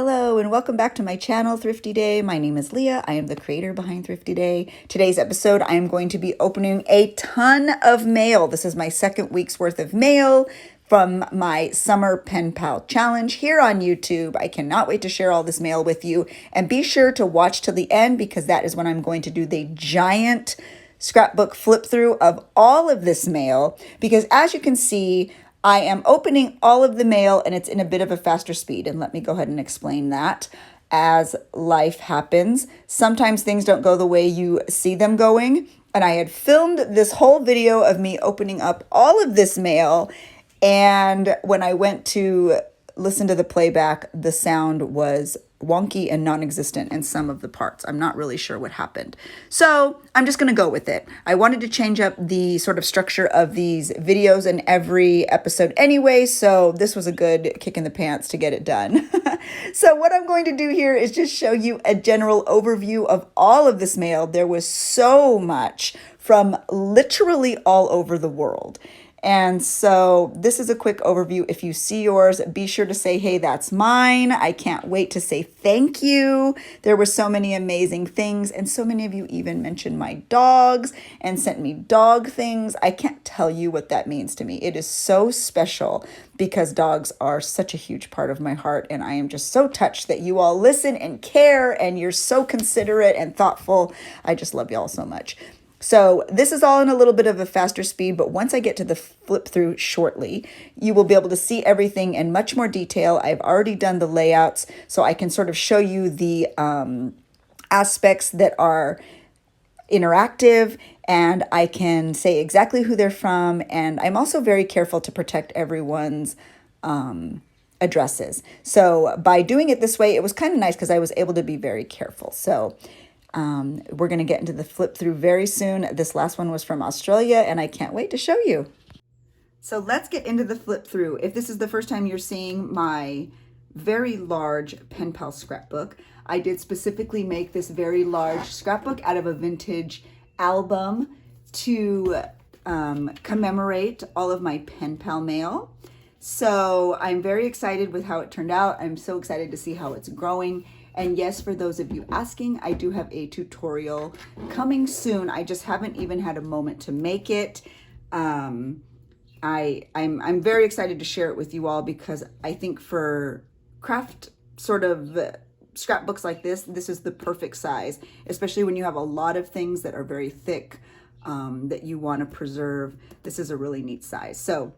Hello and welcome back to my channel, Thrifty Day. My name is Leah. I am the creator behind Thrifty Day. Today's episode, I am going to be opening a ton of mail. This is my second week's worth of mail from my Summer Pen Pal Challenge here on YouTube. I cannot wait to share all this mail with you. And be sure to watch till the end because that is when I'm going to do the giant scrapbook flip through of all of this mail. Because as you can see, I am opening all of the mail and it's in a bit of a faster speed. And let me go ahead and explain that. As life happens, sometimes things don't go the way you see them going. And I had filmed this whole video of me opening up all of this mail. And when I went to listen to the playback, the sound was wonky and non-existent in some of the parts. I'm not really sure what happened. So I'm just going to go with it. I wanted to change up the sort of structure of these videos in every episode anyway, so this was a good kick in the pants to get it done. So what I'm going to do here is just show you a general overview of all of this mail. There was so much from literally all over the world. And so this is a quick overview. If you see yours, be sure to say, hey, that's mine. I can't wait to say thank you. There were so many amazing things. And so many of you even mentioned my dogs and sent me dog things. I can't tell you what that means to me. It is so special because dogs are such a huge part of my heart. And I am just so touched that you all listen and care and you're so considerate and thoughtful. I just love y'all so much. So this is all in a little bit of a faster speed, but once I get to the flip through shortly, you will be able to see everything in much more detail. I've already done the layouts, so I can sort of show you the aspects that are interactive, and I can say exactly who they're from, and I'm also very careful to protect everyone's addresses. So by doing it this way, it was kind of nice because I was able to be very careful. So we're going to get into the flip through very soon. This last one was from Australia and I can't wait to show you. So let's get into the flip through. If this is the first time you're seeing my very large pen pal scrapbook, I did specifically make this very large scrapbook out of a vintage album to commemorate all of my pen pal mail. So I'm very excited with how it turned out. I'm so excited to see how it's growing. And yes, for those of you asking, I do have a tutorial coming soon. I just haven't even had a moment to make it. I'm very excited to share it with you all because I think for craft sort of scrapbooks like this is the perfect size, especially when you have a lot of things that are very thick that you want to preserve. This is a really neat size. So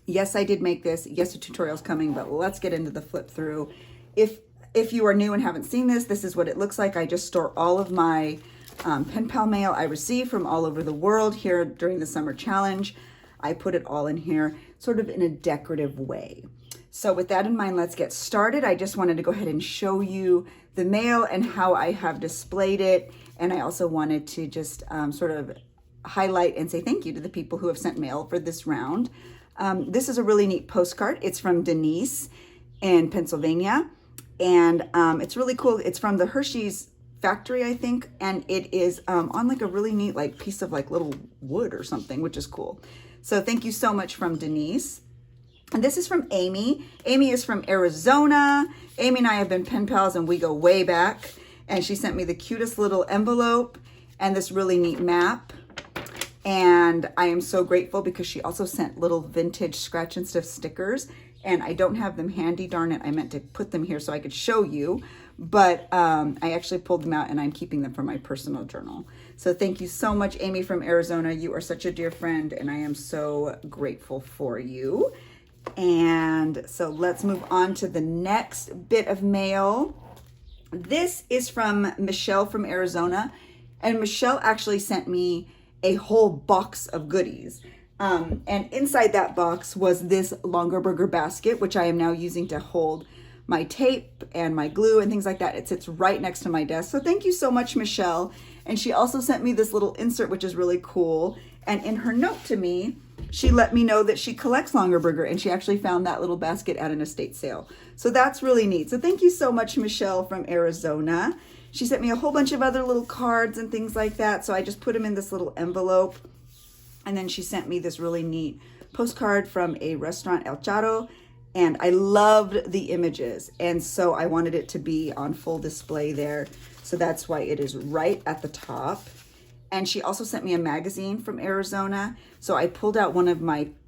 yes, I did make this. Yes, the tutorial's coming, but let's get into the flip through. If you are new and haven't seen this, this is what it looks like. I just store all of my pen pal mail I receive from all over the world here during the summer challenge. I put it all in here sort of in a decorative way. So with that in mind, let's get started. I just wanted to go ahead and show you the mail and how I have displayed it. And I also wanted to just sort of highlight and say thank you to the people who have sent mail for this round. This is a really neat postcard. It's from Denise in Pennsylvania. And it's really cool. It's from the Hershey's factory, I think. And it is on like a really neat like piece of like little wood or something, which is cool. So thank you so much from Denise. And this is from Amy. Amy is from Arizona. Amy and I have been pen pals and we go way back. And she sent me the cutest little envelope and this really neat map. And I am so grateful because she also sent little vintage scratch and sniff stickers. And I don't have them handy, darn it. I meant to put them here so I could show you, but I actually pulled them out and I'm keeping them for my personal journal. So thank you so much, Amy from Arizona. You are such a dear friend and I am so grateful for you. And so let's move on to the next bit of mail. This is from Michelle from Arizona. And Michelle actually sent me a whole box of goodies. And inside that box was this Longaberger basket, which I am now using to hold my tape and my glue and things like that. It sits right next to my desk. So thank you so much, Michelle. And she also sent me this little insert, which is really cool. And in her note to me, she let me know that she collects Longaberger and she actually found that little basket at an estate sale. So that's really neat. So thank you so much, Michelle from Arizona. She sent me a whole bunch of other little cards and things like that. So I just put them in this little envelope. And then she sent me this really neat postcard from a restaurant, El Charo, And I loved the images. And so I wanted it to be on full display there. So that's why it is right at the top. And she also sent me a magazine from Arizona. So I pulled out one of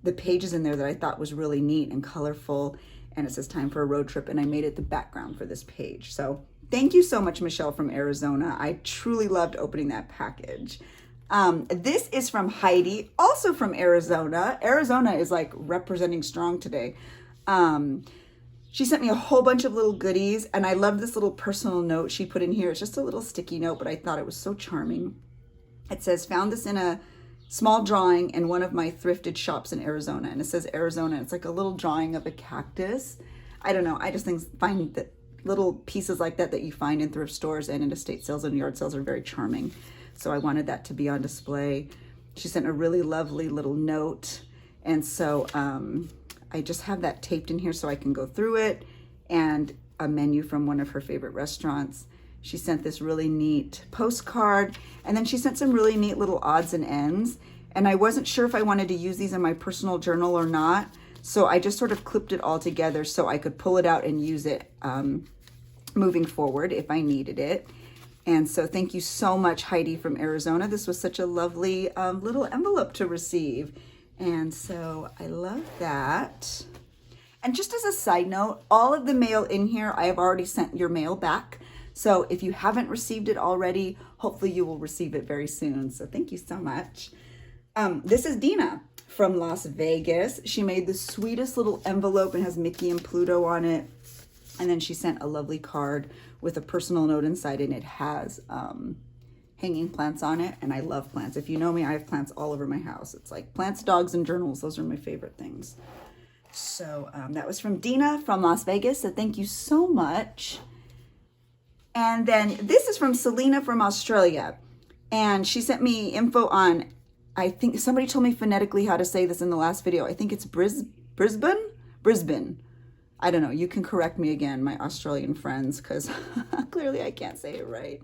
the pages in there that I thought was really neat and colorful. And it says time for a road trip. And I made it the background for this page. So thank you so much, Michelle from Arizona. I truly loved opening that package. This is from Heidi, also from Arizona. Arizona is like representing strong today. She sent me a whole bunch of little goodies, and I love this little personal note she put in here. It's just a little sticky note, but I thought it was so charming. It says, found this in a small drawing in one of my thrifted shops in Arizona. And it says Arizona. It's like a little drawing of a cactus. I don't know. I just find that little pieces like that you find in thrift stores and in estate sales and yard sales are very charming. So I wanted that to be on display. She sent a really lovely little note. And so I just have that taped in here so I can go through it, and a menu from one of her favorite restaurants. She sent this really neat postcard, and then she sent some really neat little odds and ends. And I wasn't sure if I wanted to use these in my personal journal or not. So I just sort of clipped it all together so I could pull it out and use it moving forward if I needed it. And so thank you so much, Heidi from Arizona. This was such a lovely little envelope to receive. And so I love that. And just as a side note, all of the mail in here, I have already sent your mail back. So if you haven't received it already, hopefully you will receive it very soon. So thank you so much. This is Dina from Las Vegas. She made the sweetest little envelope and has Mickey and Pluto on it. And then she sent a lovely card with a personal note inside, and it has hanging plants on it. And I love plants. If you know me, I have plants all over my house. It's like plants, dogs, and journals. Those are my favorite things. So that was from Dina from Las Vegas. So thank you so much. And then this is from Selena from Australia. And she sent me info on, I think somebody told me phonetically how to say this in the last video. I think it's Brisbane. I don't know. You can correct me again, my Australian friends, because clearly I can't say it right.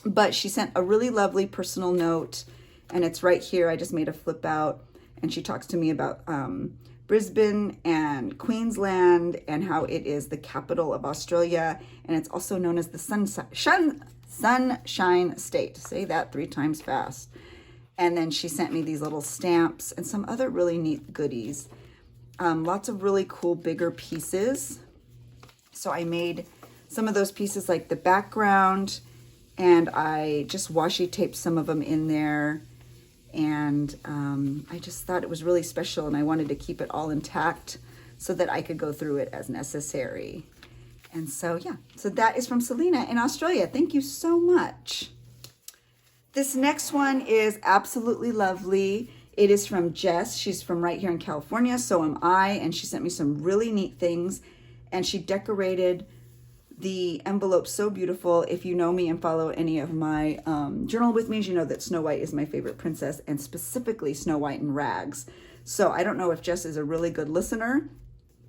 But she sent a really lovely personal note, and it's right here. I just made a flip out, and she talks to me about Brisbane and Queensland and how it is the capital of Australia, and it's also known as the Sunshine State. Say that 3 times fast. And then she sent me these little stamps and some other really neat goodies. Lots of really cool bigger pieces. So I made some of those pieces like the background, and I just washi taped some of them in there. And I just thought it was really special, and I wanted to keep it all intact so that I could go through it as necessary. And so, yeah, so that is from Selena in Australia. Thank you so much. This next one is absolutely lovely. It is from Jess. She's from right here in California. So am I. And she sent me some really neat things. And she decorated the envelope so beautiful. If you know me and follow any of my journal with me, you know that Snow White is my favorite princess, and specifically Snow White in rags. So I don't know if Jess is a really good listener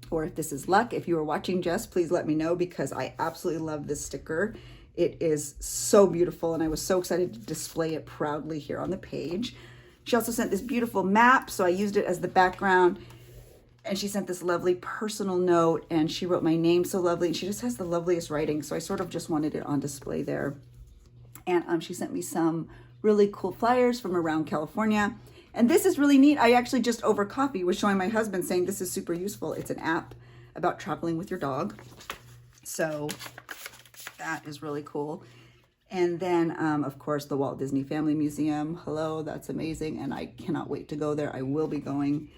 or if this is luck. If you are watching, Jess, please let me know, because I absolutely love this sticker. It is so beautiful, and I was so excited to display it proudly here on the page. She also sent this beautiful map, so I used it as the background. And she sent this lovely personal note, and she wrote my name so lovely. And she just has the loveliest writing, so I sort of just wanted it on display there. And she sent me some really cool flyers from around California. And this is really neat. I actually just over coffee was showing my husband, saying this is super useful. It's an app about traveling with your dog. So that is really cool. And then, of course, the Walt Disney Family Museum. Hello, that's amazing. And I cannot wait to go there. I will be going,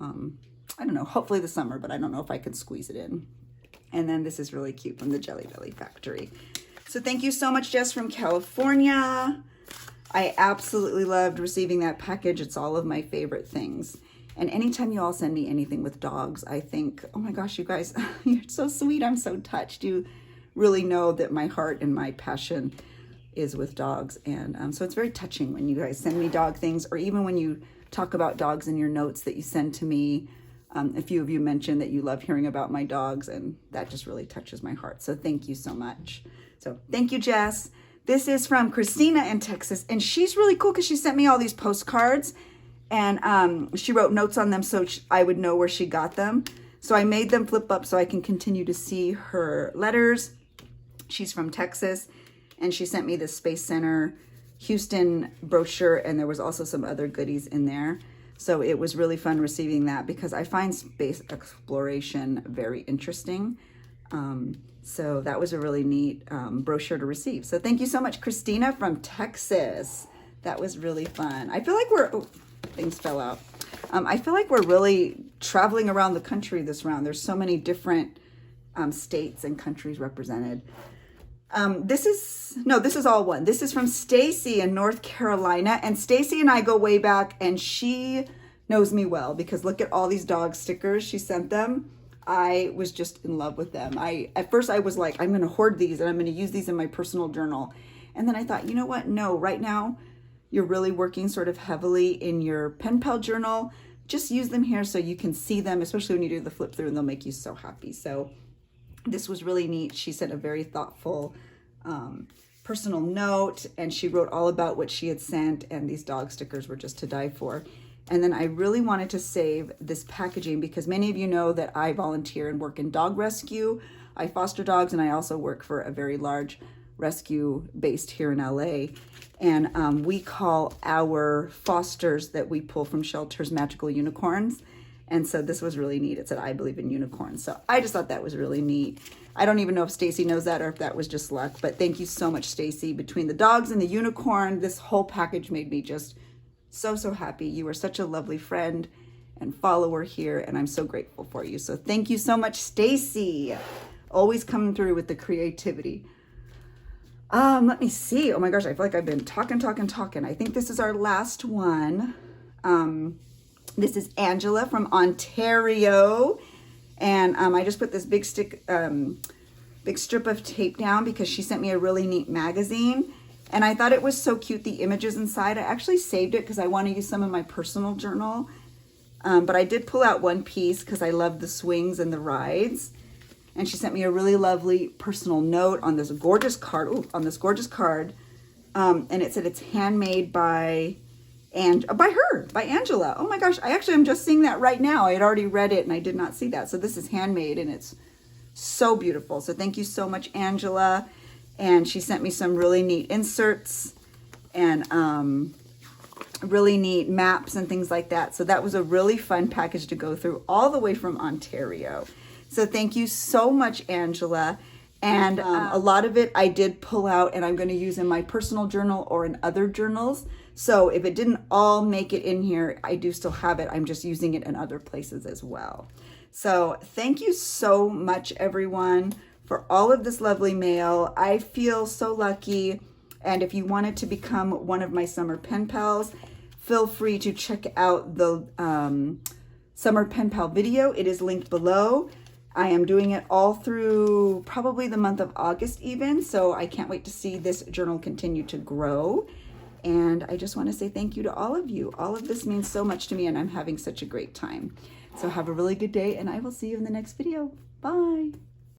I don't know, hopefully this summer, but I don't know if I can squeeze it in. And then this is really cute from the Jelly Belly Factory. So thank you so much, Jess from California. I absolutely loved receiving that package. It's all of my favorite things. And anytime you all send me anything with dogs, I think, oh my gosh, you guys, you're so sweet. I'm so touched. You really know that my heart and my passion is with dogs. And so it's very touching when you guys send me dog things, or even when you talk about dogs in your notes that you send to me. A few of you mentioned that you love hearing about my dogs, and that just really touches my heart. So thank you so much. So thank you, Jess. This is from Christina in Texas, and she's really cool because she sent me all these postcards, And she wrote notes on them so I would know where she got them. So I made them flip up so I can continue to see her letters. She's from Texas, and she sent me the Space Center Houston brochure, and there was also some other goodies in there. So it was really fun receiving that because I find space exploration very interesting. So that was a really neat brochure to receive. So thank you so much, Christina from Texas. That was really fun. I feel like things fell out. I feel like we're really traveling around the country this round. There's so many different states and countries represented. This is all one. This is from Stacy in North Carolina. And Stacy and I go way back, and she knows me well because look at all these dog stickers she sent them. I was just in love with them. At first I was like, I'm going to hoard these and I'm going to use these in my personal journal. And then I thought, you know what? No, right now you're really working sort of heavily in your pen pal journal. Just use them here so you can see them, especially when you do the flip through, and they'll make you so happy. So this was really neat. She sent a very thoughtful personal note, and she wrote all about what she had sent, and these dog stickers were just to die for. And then I really wanted to save this packaging because many of you know that I volunteer and work in dog rescue. I foster dogs, and I also work for a very large rescue based here in LA. And we call our fosters that we pull from shelters magical unicorns. And so this was really neat. It said, I believe in unicorns. So I just thought that was really neat. I don't even know if Stacy knows that or if that was just luck, but thank you so much, Stacy. Between the dogs and the unicorn, this whole package made me just so happy. You are such a lovely friend and follower here, and I'm so grateful for you. So thank you so much, Stacy. Always coming through with the creativity. Let me see. Oh my gosh, I feel like I've been talking. I think this is our last one. This is Angela from Ontario. And I just put this big strip of tape down because she sent me a really neat magazine. And I thought it was so cute, the images inside. I actually saved it because I want to use some in my personal journal. But I did pull out one piece because I love the swings and the rides. And she sent me a really lovely personal note on this gorgeous card. And it said it's handmade by Angela. Oh my gosh, I actually am just seeing that right now. I had already read it and I did not see that. So this is handmade and it's so beautiful. So thank you so much, Angela. And she sent me some really neat inserts and really neat maps and things like that. So that was a really fun package to go through all the way from Ontario. So thank you so much, Angela. And a lot of it I did pull out and I'm going to use in my personal journal or in other journals. So if it didn't all make it in here, I do still have it. I'm just using it in other places as well. So thank you so much, everyone, for all of this lovely mail. I feel so lucky. And if you wanted to become one of my summer pen pals, feel free to check out the summer pen pal video. It is linked below. I am doing it all through probably the month of August even. So I can't wait to see this journal continue to grow. And I just want to say thank you to all of you. All of this means so much to me and I'm having such a great time. So have a really good day and I will see you in the next video. Bye.